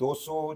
200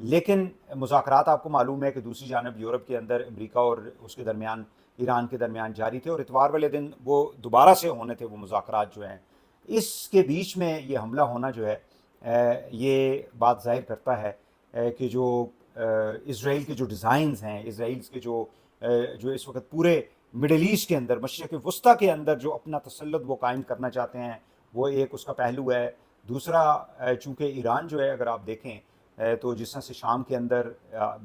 لیکن مذاکرات آپ کو معلوم ہے کہ دوسری جانب یورپ کے اندر امریکہ اور اس کے درمیان ایران کے درمیان جاری تھے، اور اتوار والے دن وہ دوبارہ سے ہونے تھے وہ مذاکرات جو ہیں۔ اس کے بیچ میں یہ حملہ ہونا جو ہے یہ بات ظاہر کرتا ہے کہ جو اسرائیل کے جو ڈیزائنز ہیں، اسرائیل کے جو اس وقت پورے مڈل ایسٹ کے اندر، مشرق وسطیٰ کے اندر جو اپنا تسلط وہ قائم کرنا چاہتے ہیں، وہ ایک اس کا پہلو ہے۔ دوسرا چونکہ ایران جو ہے اگر آپ دیکھیں تو جس طرح سے شام کے اندر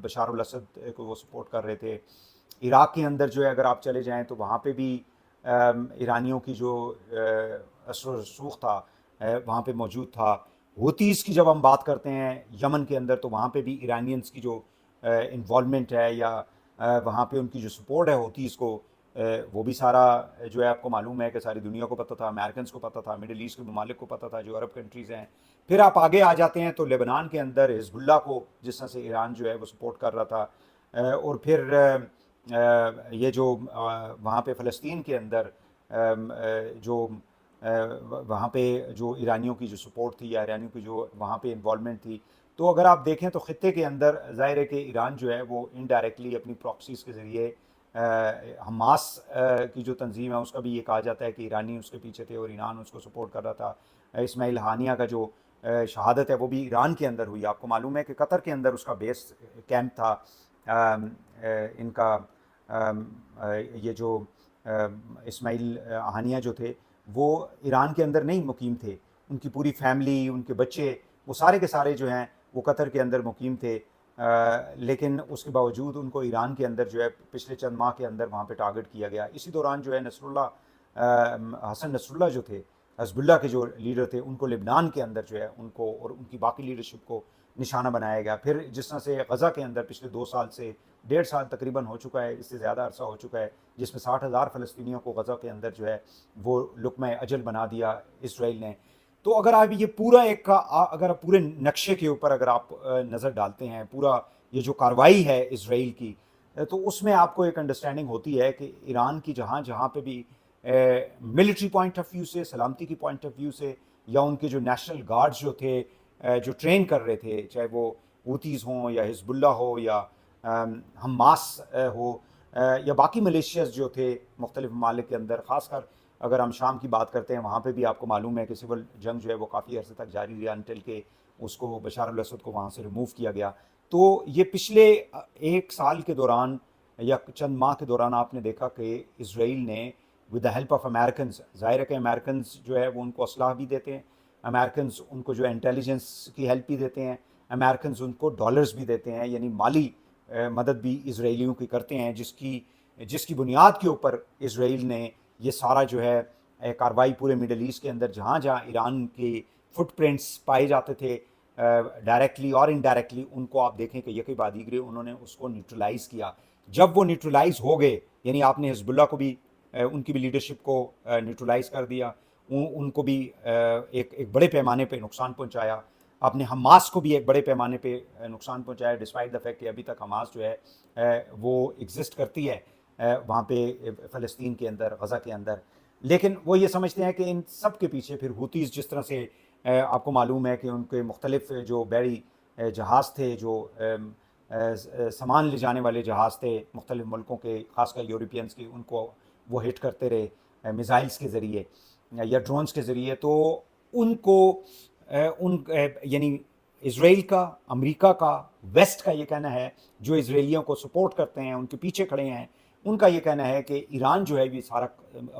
بشار الاسد کو وہ سپورٹ کر رہے تھے، عراق کے اندر جو ہے اگر آپ چلے جائیں تو وہاں پہ بھی ایرانیوں کی جو اثر و رسوخ تھا وہاں پہ موجود تھا۔ ہوتیز کی جب ہم بات کرتے ہیں یمن کے اندر تو وہاں پہ بھی ایرانینز کی جو انوالومنٹ ہے یا وہاں پہ ان کی جو سپورٹ ہے ہوتیز کو، وہ بھی سارا جو ہے آپ کو معلوم ہے کہ ساری دنیا کو پتہ تھا، امریکنز کو پتہ تھا، مڈل ایسٹ کے ممالک کو پتہ تھا، جو عرب کنٹریز ہیں۔ پھر آپ آگے آ جاتے ہیں تو لیبنان کے اندر حزب اللہ کو جس طرح سے ایران جو ہے وہ سپورٹ کر رہا تھا، اور پھر یہ جو وہاں پہ فلسطین کے اندر جو وہاں پہ جو ایرانیوں کی جو سپورٹ تھی یا ایرانیوں کی جو وہاں پہ انوالومنٹ تھی، تو اگر آپ دیکھیں تو خطے کے اندر ظاہر ہے کہ ایران جو ہے وہ انڈائریکٹلی اپنی پراکسیز کے ذریعے حماس کی جو تنظیم ہے اس کا بھی یہ کہا جاتا ہے کہ ایرانی اس کے پیچھے تھے اور ایران اس کو سپورٹ کر رہا تھا۔ اسماعیل ہانیہ کا جو شہادت ہے وہ بھی ایران کے اندر ہوئی۔ آپ کو معلوم ہے کہ قطر کے اندر اس کا بیس کیمپ تھا۔ ان کا یہ جو اسماعیل ہانیہ جو تھے وہ ایران کے اندر نہیں مقیم تھے، ان کی پوری فیملی، ان کے بچے، وہ سارے کے سارے جو ہیں وہ قطر کے اندر مقیم تھے، لیکن اس کے باوجود ان کو ایران کے اندر جو ہے پچھلے چند ماہ کے اندر وہاں پہ ٹارگٹ کیا گیا۔ اسی دوران جو ہے نصر اللہ حسن نصر اللہ جو تھے، حزب اللہ کے جو لیڈر تھے، ان کو لبنان کے اندر جو ہے ان کو اور ان کی باقی لیڈرشپ کو نشانہ بنایا گیا۔ پھر جس طرح سے غزہ کے اندر پچھلے 2 سال سے 1.5 سال تقریباً ہو چکا ہے، اس سے زیادہ عرصہ ہو چکا ہے، جس میں 60,000 فلسطینیوں کو غزہ کے اندر جو ہے وہ لقمہ اجل بنا دیا اسرائیل نے۔ تو اگر آپ یہ پورا اگر آپ پورے نقشے کے اوپر اگر آپ نظر ڈالتے ہیں، پورا یہ جو کارروائی ہے اسرائیل کی، تو اس میں آپ کو ایک انڈرسٹینڈنگ ہوتی ہے کہ ایران کی جہاں جہاں پہ بھی ملٹری پوائنٹ آف ویو سے، سلامتی کی پوائنٹ آف ویو سے، یا ان کے جو نیشنل گارڈز جو تھے جو ٹرین کر رہے تھے، چاہے وہ ہوتیز ہوں یا حزب اللہ ہو یا حماس ہو یا باقی ملیشیاز جو تھے مختلف ممالک کے اندر، خاص کر اگر ہم شام کی بات کرتے ہیں وہاں پہ بھی آپ کو معلوم ہے کہ سول جنگ جو ہے وہ کافی عرصے تک جاری رہا انٹل کہ اس کو بشار الاسد کو وہاں سے ریموو کیا گیا۔ تو یہ پچھلے 1 سال کے دوران یا چند ماہ کے دوران آپ نے دیکھا کہ اسرائیل نے with the help of Americans, ظاہر ہے کہ امریکنز جو ہے وہ ان کو اسلحہ بھی دیتے ہیں، امریکنز ان کو جو انٹیلیجنس کی ہیلپ بھی دیتے ہیں، امریکنز ان کو ڈالرز بھی دیتے ہیں، یعنی مالی مدد بھی اسرائیلیوں کی کرتے ہیں، جس کی بنیاد کے اوپر اسرائیل نے یہ سارا جو ہے کارروائی پورے مڈل ایسٹ کے اندر جہاں جہاں ایران کے فٹ پرنٹس پائے جاتے تھے ڈائریکٹلی اور انڈائریکٹلی، ان کو آپ دیکھیں کہ یکے بعد دیگرے انہوں نے اس کو نیوٹرلائز کیا۔ جب وہ نیوٹرلائز ہو گئے، یعنی آپ نے حزب اللہ کو بھی ان کی بھی لیڈرشپ کو نیوٹرلائز کر دیا، ان کو بھی ایک بڑے پیمانے پہ نقصان پہنچایا، آپ نے حماس کو بھی ایک بڑے پیمانے پہ نقصان پہنچایا، ڈسپائٹ دا فیکٹ کہ ابھی تک حماس جو ہے وہ ایگزسٹ کرتی ہے وہاں پہ فلسطین کے اندر، غزہ کے اندر۔ لیکن وہ یہ سمجھتے ہیں کہ ان سب کے پیچھے پھر ہوتیز، جس طرح سے آپ کو معلوم ہے کہ ان کے مختلف جو بحری جہاز تھے، جو سامان لے جانے والے جہاز تھے مختلف ملکوں کے، خاص کر یورپینز کے، ان کو وہ ہٹ کرتے رہے میزائلز کے ذریعے یا ڈرونز کے ذریعے۔ تو ان کو یعنی اسرائیل کا، امریکہ کا، ویسٹ کا یہ کہنا ہے، جو اسرائیلیوں کو سپورٹ کرتے ہیں، ان کے پیچھے کھڑے ہیں، ان کا یہ کہنا ہے کہ ایران جو ہے یہ سارا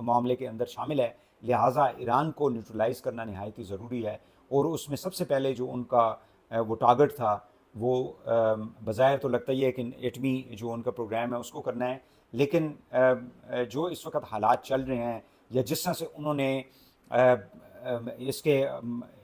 معاملے کے اندر شامل ہے، لہٰذا ایران کو نیوٹرلائز کرنا نہایت ہی ضروری ہے۔ اور اس میں سب سے پہلے جو ان کا وہ ٹارگٹ تھا وہ بظاہر تو لگتا ہی ہے کہ ایٹمی جو ان کا پروگرام ہے اس کو کرنا ہے، لیکن جو اس وقت حالات چل رہے ہیں یا جس طرح سے انہوں نے اس کے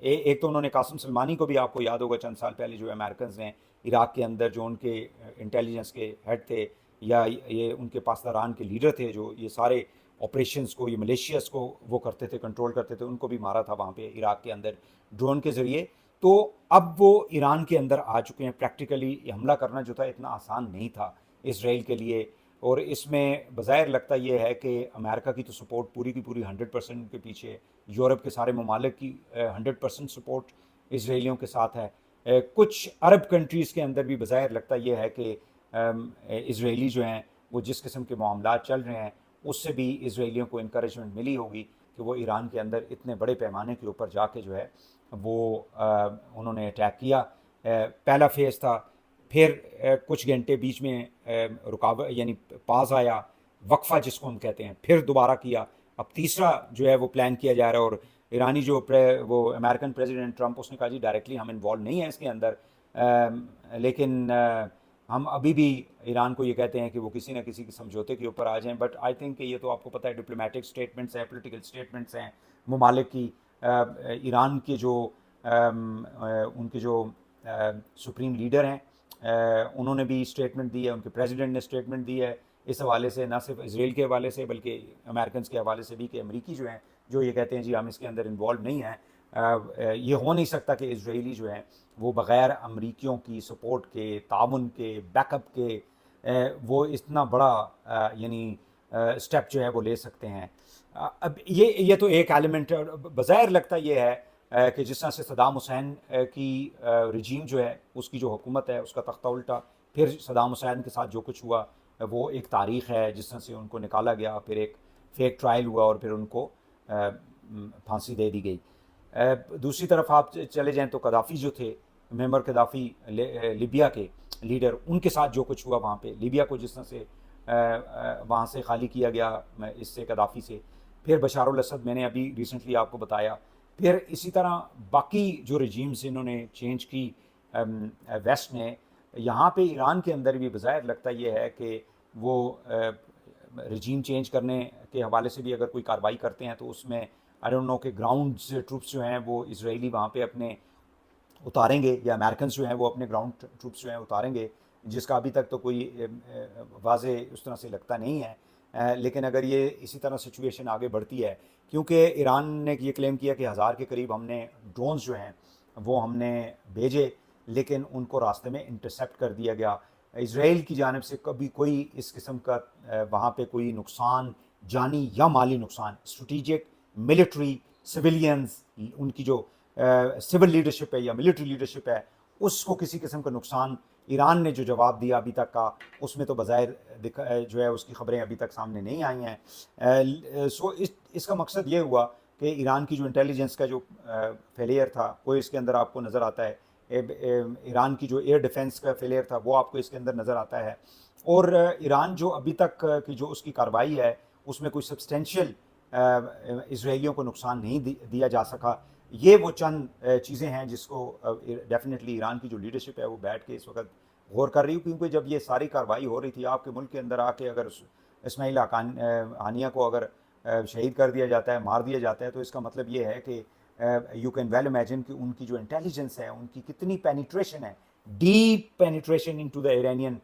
ایک تو انہوں نے قاسم سلمانی کو بھی، آپ کو یاد ہوگا چند سال پہلے جو امریکنز نے عراق کے اندر جو ان کے انٹیلیجنس کے ہیڈ تھے یا یہ ان کے پاسداران کے لیڈر تھے، جو یہ سارے آپریشنز کو، یہ ملیشیاز کو وہ کرتے تھے، کنٹرول کرتے تھے، ان کو بھی مارا تھا وہاں پہ عراق کے اندر ڈرون کے ذریعے۔ تو اب وہ ایران کے اندر آ چکے ہیں۔ پریکٹیکلی یہ حملہ کرنا جو تھا اتنا آسان نہیں تھا اسرائیل کے لیے، اور اس میں بظاہر لگتا یہ ہے کہ امریکہ کی تو سپورٹ پوری کی پوری 100% کے پیچھے، یورپ کے سارے ممالک کی 100% سپورٹ اسرائیلیوں کے ساتھ ہے، کچھ عرب کنٹریز کے اندر بھی بظاہر لگتا یہ ہے کہ اسرائیلی جو ہیں وہ جس قسم کے معاملات چل رہے ہیں اس سے بھی اسرائیلیوں کو انکریجمنٹ ملی ہوگی کہ وہ ایران کے اندر اتنے بڑے پیمانے کے اوپر جا کے جو ہے وہ انہوں نے اٹیک کیا. پہلا فیز تھا، پھر کچھ گھنٹے بیچ میں رکاوٹ یعنی پاز آیا، وقفہ جس کو ہم کہتے ہیں، پھر دوبارہ کیا، اب تیسرا جو ہے وہ پلان کیا جا رہا ہے. اور ایرانی جو وہ امریکن پریزیڈنٹ ٹرمپ اس نے کہا جی ڈائریکٹلی ہم انوالو نہیں ہیں اس کے اندر، لیکن ہم ابھی بھی ایران کو یہ کہتے ہیں کہ وہ کسی نہ کسی کے سمجھوتے کے اوپر آ جائیں. بٹ آئی تھنک کہ یہ تو آپ کو پتہ ہے ڈپلومیٹک اسٹیٹمنٹس ہیں، پولیٹیکل اسٹیٹمنٹس ہیں ممالک کی. ایران کے جو ان کے جو سپریم لیڈر ہیں انہوں نے بھی اسٹیٹمنٹ دی ہے، ان کے پریزیڈنٹ نے اسٹیٹمنٹ دی ہے اس حوالے سے، نہ صرف اسرائیل کے حوالے سے بلکہ امریکنس کے حوالے سے بھی، کہ امریکی جو ہیں جو یہ کہتے ہیں جی ہم اس کے اندر انوالو نہیں ہیں. یہ ہو نہیں سکتا کہ اسرائیلی جو ہیں وہ بغیر امریکیوں کی سپورٹ کے، تعاون کے، بیک اپ کے وہ اتنا بڑا یعنی اسٹیپ جو ہے وہ لے سکتے ہیں. اب یہ تو ایک ایلیمنٹ بظاہر لگتا یہ ہے کہ جس طرح سے صدام حسین کی رجیم جو ہے اس کی جو حکومت ہے اس کا تختہ الٹا، پھر صدام حسین کے ساتھ جو کچھ ہوا وہ ایک تاریخ ہے، جس طرح سے ان کو نکالا گیا، پھر ایک فیک ٹرائل ہوا اور پھر ان کو پھانسی دے دی گئی. دوسری طرف آپ چلے جائیں تو قذافی جو تھے، معمر قذافی لیبیا کے لیڈر، ان کے ساتھ جو کچھ ہوا وہاں پہ لیبیا کو جس طرح سے وہاں سے خالی کیا گیا اس سے قذافی سے، پھر بشار الاسد میں نے ابھی ریسنٹلی آپ کو بتایا، پھر اسی طرح باقی جو رجیمز انہوں نے چینج کی ویسٹ نے. یہاں پہ ایران کے اندر بھی بظاہر لگتا یہ ہے کہ وہ رجیم چینج کرنے کے حوالے سے بھی اگر کوئی کارروائی کرتے ہیں تو اس میں آئی ڈونٹ نو کہ گراؤنڈ ٹروپس جو ہیں وہ اسرائیلی وہاں پہ اپنے اتاریں گے یا امریکنس جو ہیں وہ اپنے گراؤنڈ ٹروپس جو ہیں اتاریں گے، جس کا ابھی تک تو کوئی واضح اس طرح سے لگتا نہیں ہے. لیکن اگر یہ اسی طرح سچویشن آگے بڑھتی ہے، کیونکہ ایران نے یہ کلیم کیا کہ 1000 کے قریب ہم نے ڈرونز جو ہیں وہ ہم نے بھیجے لیکن ان کو راستے میں انٹرسیپٹ کر دیا گیا. اسرائیل کی جانب سے کبھی کوئی اس قسم کا وہاں پہ کوئی نقصان جانی یا مالی نقصان، اسٹریٹجک، ملٹری، سویلینز، ان کی جو سول لیڈرشپ ہے یا ملٹری لیڈرشپ ہے اس کو کسی قسم کا نقصان، ایران نے جو جواب دیا ابھی تک کا اس میں تو بظاہر جو ہے اس کی خبریں ابھی تک سامنے نہیں آئی ہیں. سو اس کا مقصد یہ ہوا کہ ایران کی جو انٹیلیجنس کا جو فیلئر تھا وہ اس کے اندر آپ کو نظر آتا ہے، ایران کی جو ایئر ڈیفنس کا فیلئر تھا وہ آپ کو اس کے اندر نظر آتا ہے، اور ایران جو ابھی تک کی جو اس کی کارروائی ہے اس میں کوئی سبسٹینشیل اسرائیلیوں کو نقصان نہیں دیا جا سکا. یہ وہ چند چیزیں ہیں جس کو ڈیفینیٹلی ایران کی جو لیڈرشپ ہے وہ بیٹھ کے اس وقت غور کر رہی ہوں، کیونکہ جب یہ ساری کارروائی ہو رہی تھی آپ کے ملک کے اندر آ کے اگر اسماعیل ہانیہ کو اگر شہید کر دیا جاتا ہے، مار دیا جاتا ہے، تو اس کا مطلب یہ ہے کہ یو کین ویل امیجن کہ ان کی جو انٹیلیجنس ہے ان کی کتنی پینیٹریشن ہے، deep penetration into the Iranian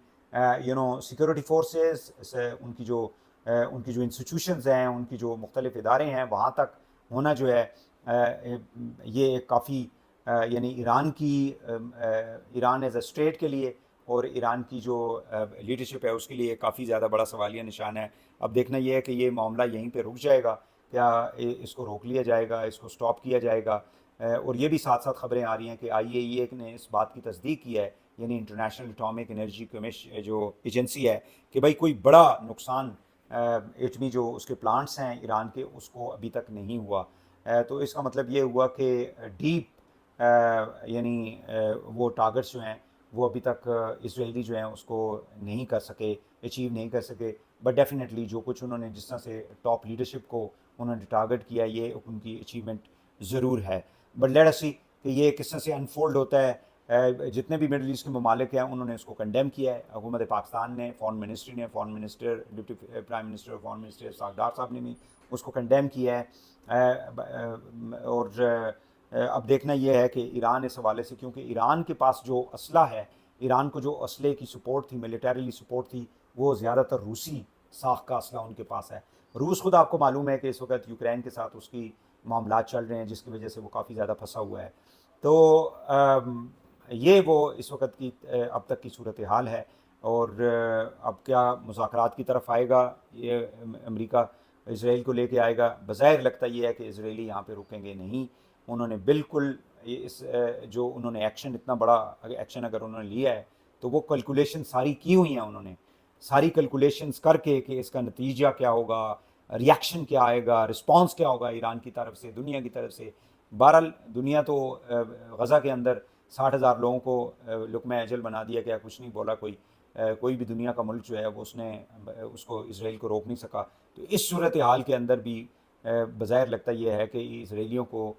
security forces, ان کی جو انسٹیٹیوشنز ہیں، ان کی جو مختلف ادارے ہیں وہاں تک ہونا جو ہے یہ ایک کافی یعنی ایران ایز اے اسٹیٹ کے لیے اور ایران کی جو لیڈرشپ ہے اس کے لیے کافی زیادہ بڑا سوالیہ نشان ہے. اب دیکھنا یہ ہے کہ یہ معاملہ یہیں پہ رک جائے گا، کیا اس کو روک لیا جائے گا، اس کو سٹاپ کیا جائے گا. اور یہ بھی ساتھ ساتھ خبریں آ رہی ہیں کہ IAEA نے اس بات کی تصدیق کی ہے، یعنی انٹرنیشنل اٹامک انرجی کمیشن جو ایجنسی ہے، کہ بھائی کوئی بڑا نقصان ایٹمی جو اس کے پلانٹس ہیں ایران کے اس کو ابھی تک نہیں ہوا. تو اس کا مطلب یہ ہوا کہ ڈیپ یعنی وہ ٹارگٹس جو ہیں وہ ابھی تک اسرائیلی جو ہیں اس کو نہیں کر سکے، اچیو نہیں کر سکے. بٹ ڈیفینیٹلی جو کچھ انہوں نے جس طرح سے ٹاپ لیڈرشپ کو انہوں نے ٹارگٹ کیا یہ ان کی اچیومنٹ ضرور ہے. بٹ لیٹ اس سی کہ یہ کس طرح سے انفولڈ ہوتا ہے. جتنے بھی مڈل ایسٹ کے ممالک ہیں انہوں نے اس کو کنڈیم کیا ہے. حکومت پاکستان نے، فارن منسٹری نے، foreign minister, deputy prime minister اور فارن منسٹر ساگدار صاحب نے بھی اس کو کنڈیم کیا ہے. اور اب دیکھنا یہ ہے کہ ایران اس حوالے سے، کیونکہ ایران کے پاس جو اسلحہ ہے، ایران کو جو اسلحے کی سپورٹ تھی، ملیٹریلی سپورٹ تھی، وہ زیادہ تر روسی ساخت کا اسلحہ ان کے پاس ہے. روس خود آپ کو معلوم ہے کہ اس وقت یوکرین کے ساتھ اس کی معاملات چل رہے ہیں جس کی وجہ سے وہ کافی زیادہ پھنسا ہوا ہے. تو یہ وہ اس وقت کی اب تک کی صورتحال ہے. اور اب کیا مذاکرات کی طرف آئے گا یہ امریکہ اسرائیل کو لے کے آئے گا؟ بظاہر لگتا یہ ہے کہ اسرائیلی یہاں پہ رکیں گے نہیں. انہوں نے بالکل اس جو انہوں نے ایکشن اتنا بڑا ایکشن اگر انہوں نے لیا ہے تو وہ کیلکولیشن ساری کی ہوئی ہیں انہوں نے، ساری کیلکولیشنز کر کے کہ اس کا نتیجہ کیا ہوگا، ریاکشن کیا آئے گا، رسپانس کیا ہوگا ایران کی طرف سے، دنیا کی طرف سے۔ بہرحال دنیا تو غزہ کے اندر 60,000 لوگوں کو لقمہ اجل بنا دیا گیا، کچھ نہیں بولا کوئی بھی دنیا کا ملک جو ہے وہ اس کو اسرائیل کو روک نہیں سکا۔ تو اس صورتحال کے اندر بھی بظاہر لگتا یہ ہے کہ اسرائیلیوں کو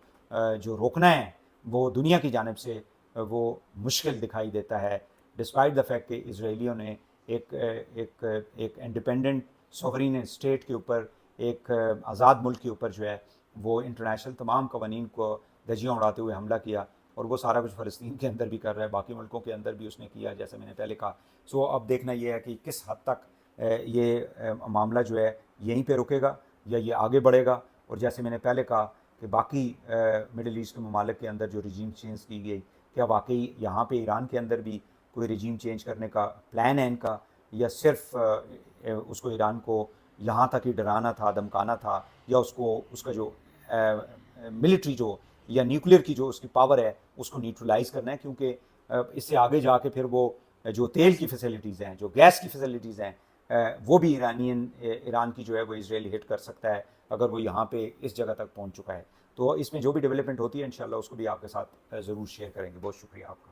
جو روکنا ہے وہ دنیا کی جانب سے وہ مشکل دکھائی دیتا ہے، ڈسپائٹ دا فیکٹ کہ اسرائیلیوں نے ایک انڈیپینڈنٹ سوورین اسٹیٹ کے اوپر، ایک آزاد ملک کے اوپر جو ہے وہ انٹرنیشنل تمام قوانین کو دھجیاں اڑاتے ہوئے حملہ کیا، اور وہ سارا کچھ فلسطین کے اندر بھی کر رہا ہے، باقی ملکوں کے اندر بھی اس نے کیا، جیسے میں نے پہلے کہا۔ اب دیکھنا یہ ہے کہ کس حد تک یہ معاملہ جو ہے یہیں پہ رکے گا یا یہ آگے بڑھے گا، اور جیسے میں نے پہلے کہا کہ باقی مڈل ایسٹ کے ممالک کے اندر جو رجیم چینج کی گئی، کیا واقعی یہاں پہ ایران کے اندر بھی کوئی رجیم چینج کرنے کا پلان ہے ان کا، یا صرف اس کو ایران کو یہاں تک ہی ڈرانا تھا، دھمکانا تھا، یا اس کا جو ملٹری جو یا نیوکلیر کی جو اس کی پاور ہے اس کو نیوٹرلائز کرنا ہے، کیونکہ اس سے آگے جا کے پھر وہ جو تیل کی فیسلٹیز ہیں، جو گیس کی فیسلٹیز ہیں، وہ بھی ایران کی جو ہے وہ اسرائیل ہٹ کر سکتا ہے اگر وہ یہاں پہ اس جگہ تک پہنچ چکا ہے۔ تو اس میں جو بھی ڈیولپمنٹ ہوتی ہے انشاءاللہ اس کو بھی آپ کے ساتھ ضرور شیئر کریں گے۔ بہت شکریہ آپ کا۔